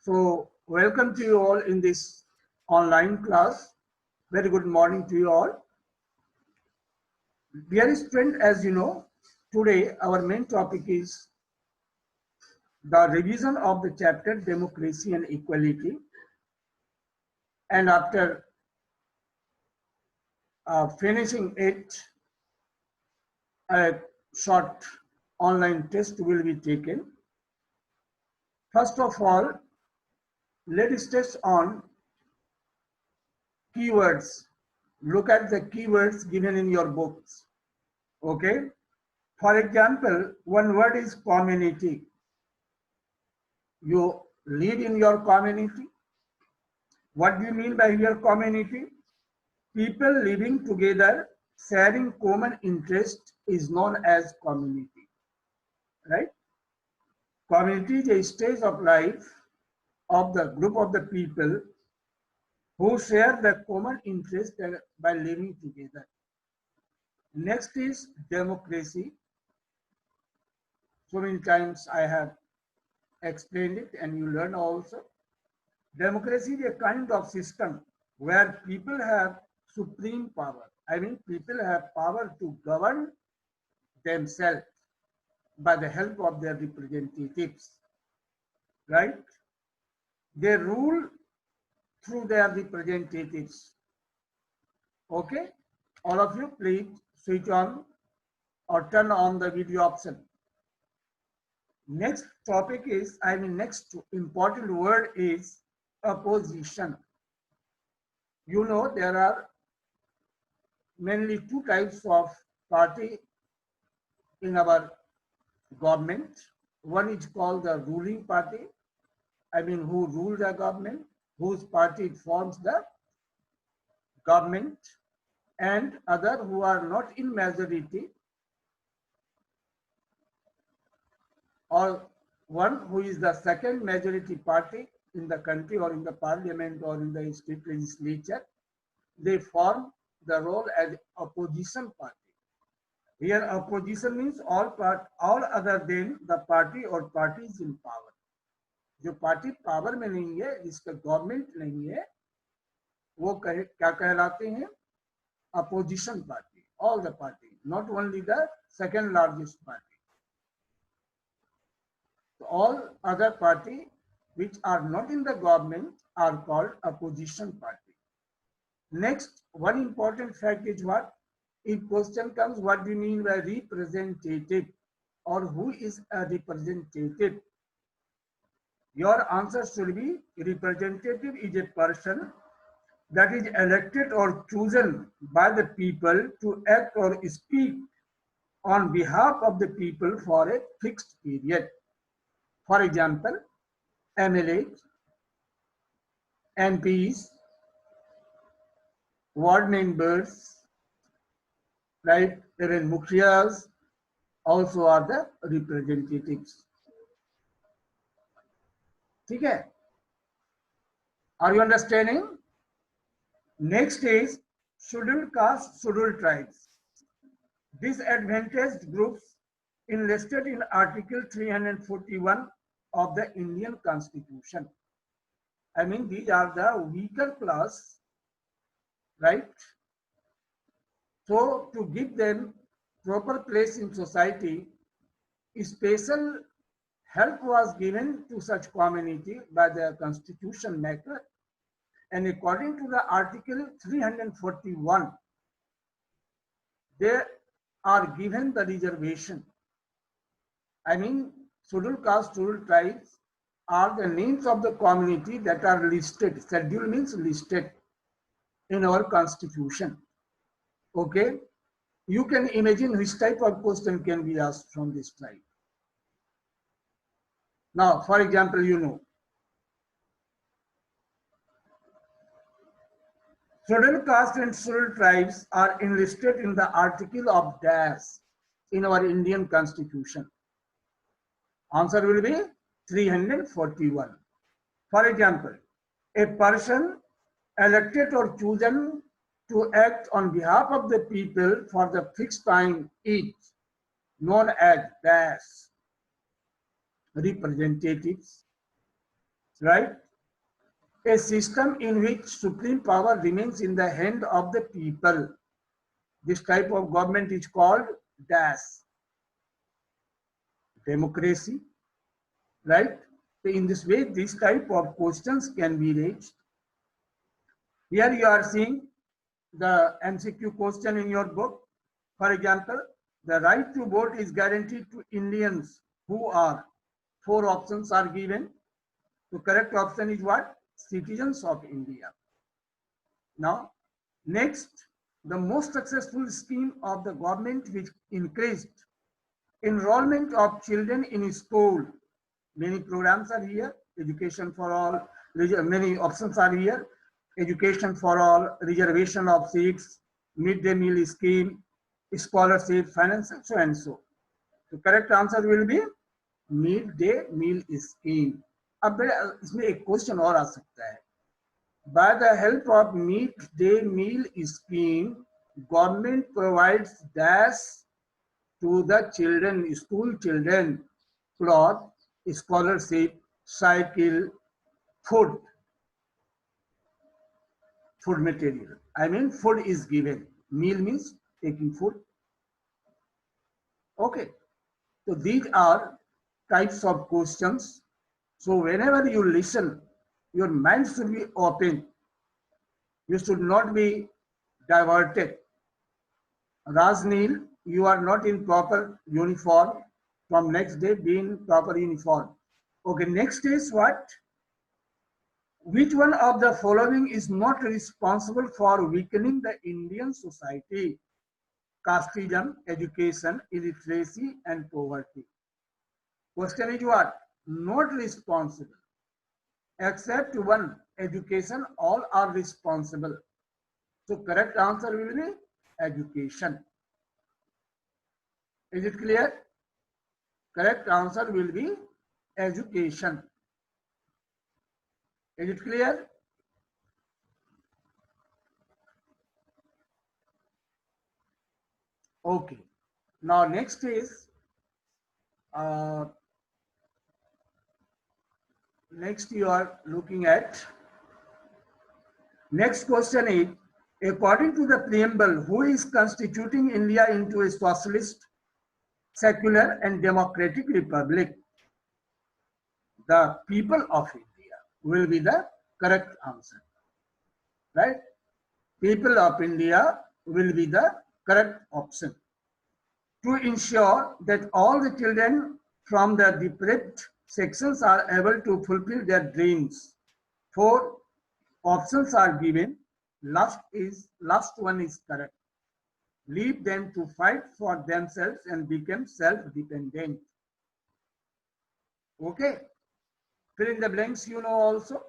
So, welcome to you all in this online class. Very good morning to you all. Dear student, as you know, today our main topic is the revision of the chapter Democracy and Equality. And after finishing it, a short online test will be taken. First of all, let's test on keywords. Look at the keywords given in your books. Okay. For example, one word is community. You live in your community. What do you mean by your community? People living together, sharing common interest is known as community, right? Community is a stage of life of the group of the people who share the common interest by living together. Next is democracy. So many times I have explained it and you learn also. Democracy is a kind of system where people have supreme power. I mean, people have power to govern themselves by the help of their representatives, right? They rule through their representatives. Okay? All of you, please switch on or turn on the video option. Next topic is, next important word is opposition. You know, there are mainly two types of party in our government. One is called the ruling party, who rule the government, whose party forms the government, and other who are not in majority, or one who is the second majority party in the country or in the parliament or in the state legislature. They form the role as opposition party. Here opposition means all other than the party or parties in power. जो party power में नहीं है, जिसका government नहीं है, वो क्या कहलाते हैं? Opposition party. All the party, not only the second largest party. So all other party which are not in the government are called opposition party. Next, one important fact is what? If question comes, what do you mean by representative, or who is a representative? Your answer should be representative is a person that is elected or chosen by the people to act or speak on behalf of the people for a fixed period. For example, MLAs, MPs, ward members, right? Even Mukhias also are the representatives. Okay? Are you understanding? Next is scheduled caste, scheduled tribes. Disadvantaged groups enlisted in Article 341 of the Indian Constitution. These are the weaker class, right? So to give them proper place in society, special help was given to such community by the constitution maker, and according to the Article 341, they are given the reservation. Scheduled caste, scheduled tribes are the names of the community that are listed. Schedule means listed in our constitution. Okay, you can imagine which type of question can be asked from this slide. Now, for example, you know, scheduled caste and scheduled tribes are enlisted in the article of dash in our Indian constitution. Answer will be 341. For example, a person elected or chosen to act on behalf of the people for the fixed time is known as dash representatives. right? A system in which supreme power remains in the hand of the people. This type of government is called DAS, democracy, right? So in this way, this type of questions can be raised. Here you are seeing the MCQ question in your book. For example, the right to vote is guaranteed to Indians who are, four options are given. The correct option is what? Citizens of India. Now, next, the most successful scheme of the government which increased enrollment of children in school. Many programs are here. Education for all, many options are here. Education for all, reservation of seats, midday meal scheme, scholarship, finance, so and so. The correct answer will be midday meal scheme. अब इसमें एक question और आ सकता है. By the help of midday meal scheme, government provides dash to the children, school children, cloth, scholarship, cycle, food material. I mean, food is given. Meal means taking food. Okay. So these are types of questions. So whenever you listen, your mind should be open. You should not be diverted. Rajneel, you are not in proper uniform. From next day, be in proper uniform. Okay, next is what? Which one of the following is not responsible for weakening the Indian society? Casteism, education, illiteracy, and poverty. Question is what? Not responsible. Except one, education, all are responsible. So correct answer will be education. Is it clear? Correct answer will be education. Is it clear? Okay. Now next is next you are looking at. Next question is, according to the preamble, who is constituting India into a socialist, secular and democratic republic? The people of India will be the correct answer, right? People of India will be the correct option. To ensure that all the children from the deprived sections are able to fulfill their dreams, four options are given. Last one is correct. Leave them to fight for themselves and become self-dependent. Okay. Fill in the blanks, you know also.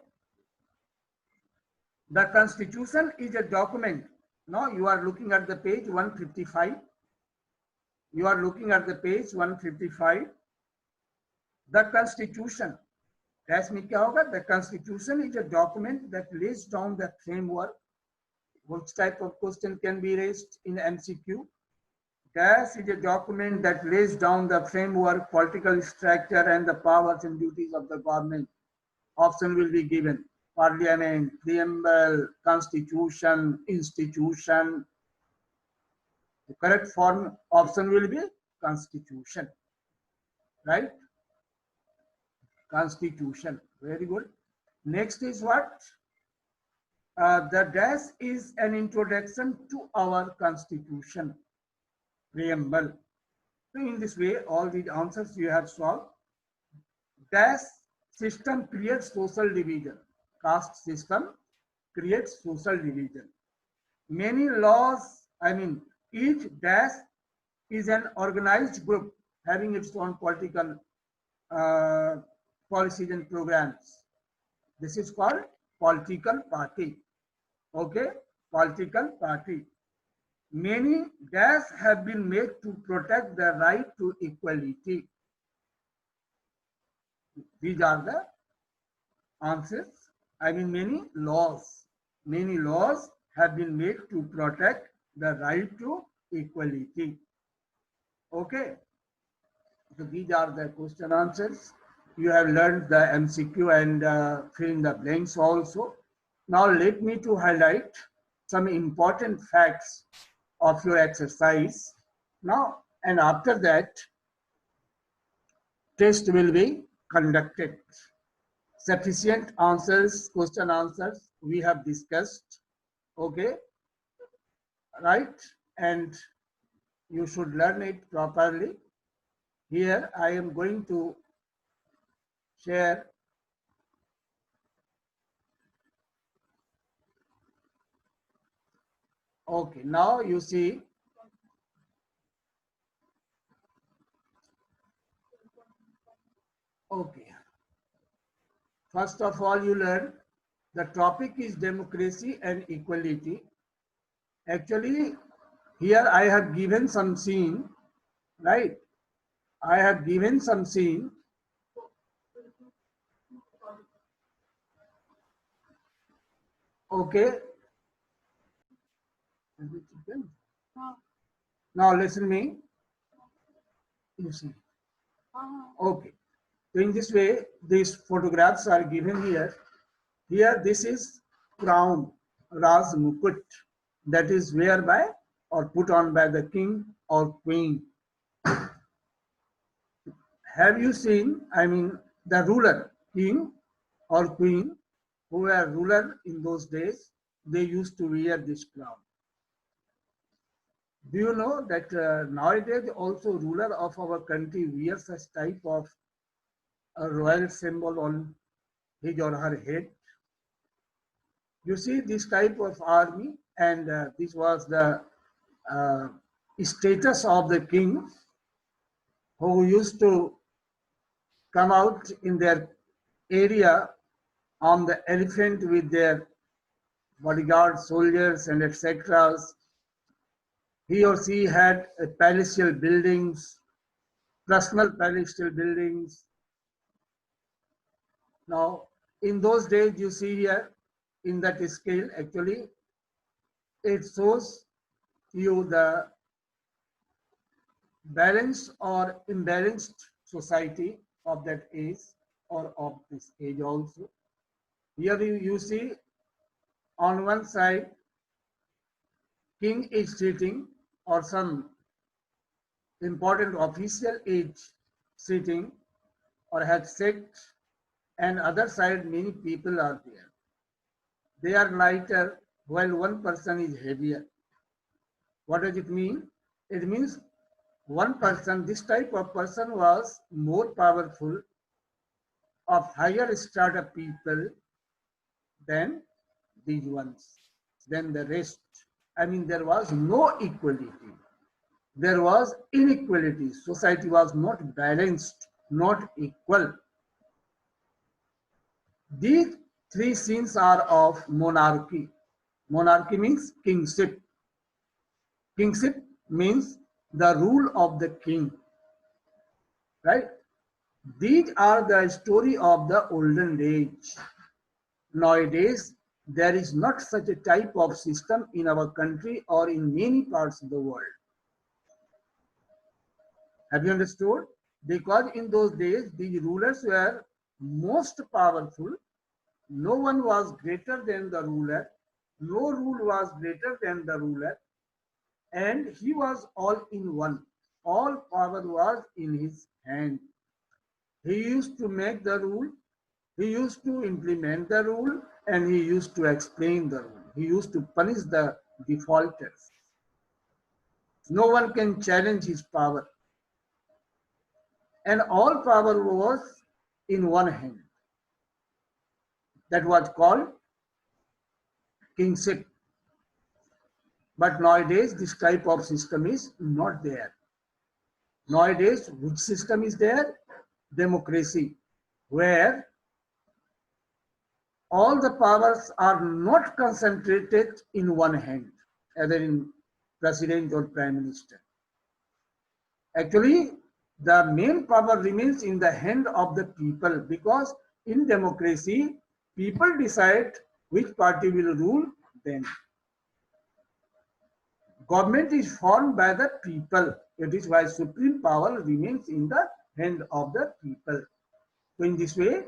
The Constitution is a document. Now you are looking at the page 155. You are looking at the page 155. The Constitution. The Constitution is a document that lays down the framework. Which type of question can be raised in MCQ? Dash is a document that lays down the framework, political structure, and the powers and duties of the government. Option will be given. Parliament, preamble, constitution, institution. The correct form option will be constitution, right? Constitution. Very good. Next is what? The dash is an introduction to our constitution. Preamble. So in this way, all the answers you have solved. Dash system creates social division. Caste system creates social division. Many laws, each dash is an organized group having its own political policies and programs. This is called political party. Okay, political party. Many dash have been made to protect the right to equality. These are the answers. Many laws have been made to protect the right to equality. Okay. So these are the question answers. you have learned the MCQ and fill in the blanks also. Now let me to highlight some important facts of your exercise. Now and after that, test will be conducted. Sufficient answers, question answers we have discussed. Okay, right? And you should learn it properly. Here I am going to share. Okay, now you see. Okay, first of all, you learn the topic is democracy and equality. Actually, here I have given some scene, right? I have given some scene. Okay. Now listen me. You see. Okay. So in this way, these photographs are given here. Here, this is crown, Raj Mukut, that is wear by or put on by the king or queen. Have you seen, I mean, the ruler, king or queen, who were ruler in those days, they used to wear this crown. Do you know that nowadays also ruler of our country wears such type of a royal symbol on his or her head? You see this type of army, and this was the uh, status of the king who used to come out in their area on the elephant with their bodyguard soldiers and etc. He or she had palatial buildings, personal palatial buildings. Now, in those days, you see here in that scale, actually, it shows you the balanced or imbalanced society of that age or of this age also. Here you see on one side, king is sitting or some important official is sitting or has sat, and other side many people are there. They are lighter while one person is heavier. What does it mean? It means one person, this type of person was more powerful, of higher strata people than these ones, than the rest. I mean, there was no equality. There was inequality. Society was not balanced, not equal. These three scenes are of monarchy. Monarchy means kingship. Kingship means the rule of the king, right? These are the story of the olden age. Nowadays, there is not such a type of system in our country or in many parts of the world. Have you understood? Because in those days, the rulers were most powerful. No one was greater than the ruler. No rule was greater than the ruler. And he was all in one. All power was in his hand. He used to make the rule, he used to implement the rule, and he used to explain the rule. He used to punish the defaulters. No one can challenge his power. And all power was in one hand. That was called kingship. But nowadays, this type of system is not there. Nowadays, which system is there? Democracy, where all the powers are not concentrated in one hand, either in president or prime minister. Actually, the main power remains in the hand of the people, because in democracy, people decide which party will rule then. Government is formed by the people. It is why supreme power remains in the hand of the people. So in this way,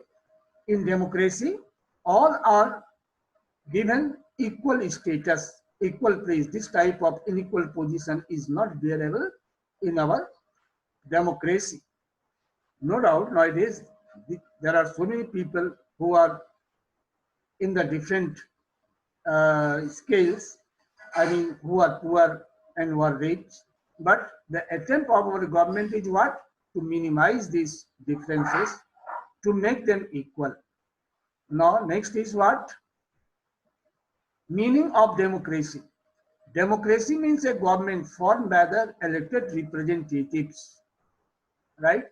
in democracy, all are given equal status, equal place. This type of unequal position is not bearable in our democracy. No doubt, nowadays, there are so many people who are in the different scales, I mean, who are poor and who are rich. But the attempt of our government is what? To minimize these differences, to make them equal. Now, next is what? Meaning of democracy. Democracy means a government formed by the elected representatives, right?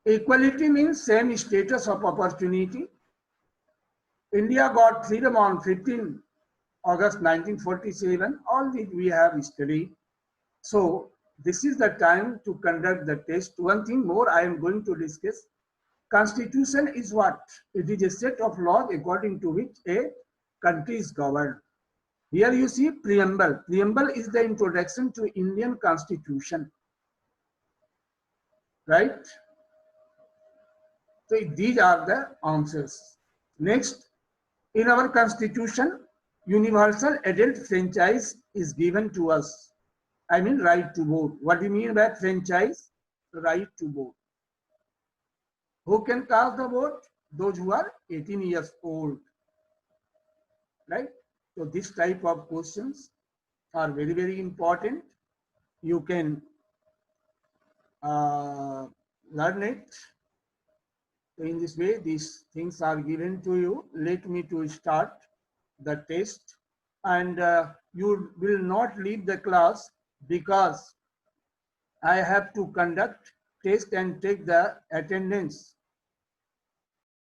Equality means same status of opportunity. India got freedom on 15 August 1947. All this we have studied. So this is the time to conduct the test. One thing more I am going to discuss. Constitution is what? It is a set of laws according to which a country is governed. Here you see preamble. Preamble is the introduction to Indian Constitution, right? So these are the answers. Next, in our Constitution, universal adult franchise is given to us. I mean right to vote. What do you mean by franchise? Right to vote. Who can cast the vote? Those who are 18 years old, right? So this type of questions are very, very important. You can learn it. So in this way, these things are given to you. Let me to start the test, and you will not leave the class because I have to conduct test and take the attendance